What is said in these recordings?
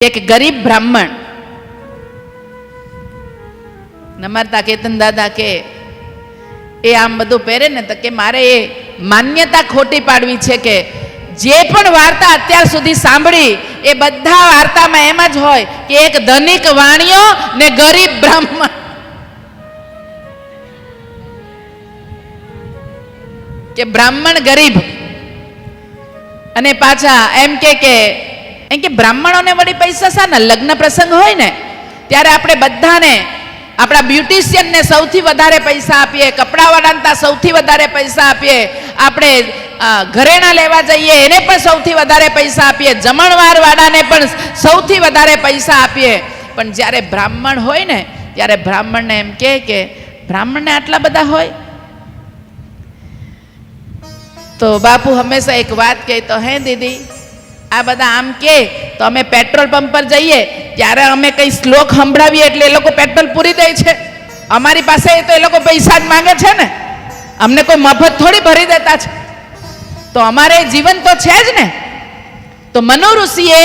એક ગરીબ બ્રાહ્મણ નમરતા કેતન દાદા કે એ આમ બધું પહેરે ને તો કે મારે એ માન્યતા ખોટી પાડવી છે કે જે પણ વાર્તા અત્યાર સુધી સાંભળી એ બધા વાર્તામાં એમ જ હોય કે એક ધનિક વાણિયો ને ગરીબ બ્રાહ્મણ, કે બ્રાહ્મણ ગરીબ અને પાછા એમ કે બ્રાહ્મણોને વળી પૈસા શાના? લગ્ન પ્રસંગ હોય ને ત્યારે આપણે બધાને આપણા બ્યુટિશિયનને સૌથી વધારે પૈસા આપીએ, કપડાવાળાને સૌથી વધારે પૈસા આપીએ, આપણે ઘરેણા લેવા જઈએ એને પણ સૌથી વધારે પૈસા આપીએ, જમણવાર વાળાને પણ સૌથી વધારે પૈસા આપીએ. પણ જ્યારે બ્રાહ્મણ હોય ને ત્યારે બ્રાહ્મણને એમ કે બ્રાહ્મણને આટલા બધા હોય? તો બાપુ હંમેશા એક વાત કહે તો, હે દીદી આ બધા આમ કે તો અમે પેટ્રોલ પંપ પર જઈએ ત્યારે અમે કઈ શ્લોક સંભળાવીએ એટલે એ લોકો પેટ્રોલ પૂરી દે છે. અમારી પાસે તો એ લોકો પૈસા જ માંગે છે ને, અમને કોઈ મફત થોડી ભરી દેતા છે. તો અમારે જીવન તો છે જ ને. તો મનુ ઋષિએ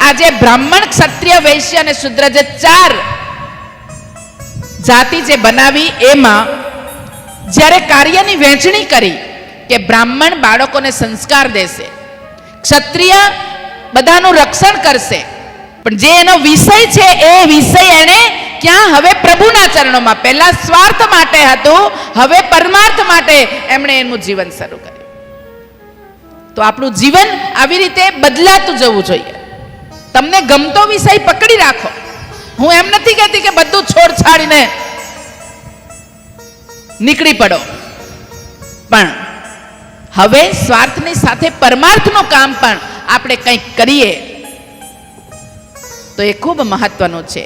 આજે બ્રાહ્મણ, ક્ષત્રિય, વૈશ્ય અને શૂદ્ર જે 4 જાતિ જે બનાવી એમાં જ્યારે કાર્યની વહેંચણી કરી કે બ્રાહ્મણ બાળકોને સંસ્કાર દેશે, ક્ષત્રિય બધાનું રક્ષણ કરશે, પણ જે એનો વિષય છે એ વિષય એને ક્યાં? હવે પ્રભુના ચરણોમાં. પહેલા સ્વાર્થ માટે હતું, હવે પરમાર્થ માટે એમણે એનું જીવન શરૂ કર્યું. તો આપણું જીવન આવી રીતે બદલાતું જવું જોઈએ. તમને ગમતો વિષય પકડી રાખો. હું એમ નથી કહેતી કે બધું છોડછાડીને નીકળી પડો, પણ હવે સ્વાર્થની સાથે પરમાર્થનું કામ પણ આપણે કંઈક કરીએ તો એ ખૂબ મહત્વનું છે.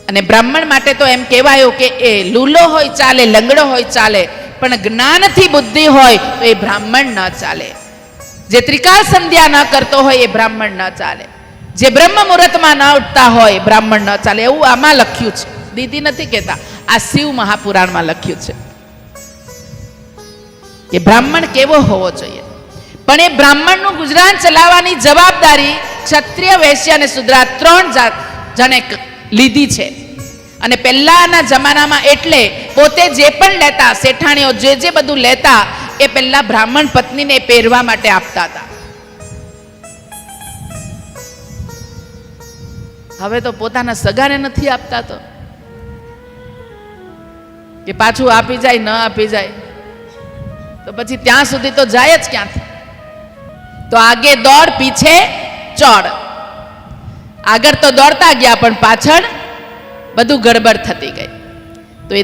અને બ્રાહ્મણ માટે તો એમ કહેવાયું કે એ લૂલો હોય ચાલે, લંગડો હોય ચાલે, પણ જ્ઞાનથી બુદ્ધિ હોય તો એ બ્રાહ્મણ ન ચાલે. જે ત્રિકાળ સંધ્યા ન કરતો હોય એ બ્રાહ્મણ ન ચાલે. જે બ્રહ્મ મુહૂર્તમાં ન ઉઠતા હોય બ્રાહ્મણ ન ચાલે. એવું આમાં લખ્યું છે, દીદી નથી કહેતા, આ શિવ મહાપુરાણમાં લખ્યું છે કે બ્રાહ્મણ કેવો હોવો જોઈએ. પણ એ બ્રાહ્મણનું ગુજરાન ચલાવવાની જવાબદારી ક્ષત્રિય, વૈશ્ય અને શૂદ્ર 3 જણે લીધી છે. અને પહેલાના જમાનામાં એટલે પોતે જે પણ લેતા, શેઠાણીઓ જે બધું લેતા એ પહેલા બ્રાહ્મણ પત્નીને પહેરવા માટે આપતા હતા. હવે તો પોતાના સગાને નથી આપતા, તો કે પાછું આપી જાય ન આપી જાય તો પછી ત્યાં સુધી તો જાય જ ક્યાંથી? તો આગે દોડ પીછે ચોડ. આગળ તો દોડતા ગયા પણ પાછળ બધું ગડબડ થતી ગઈ.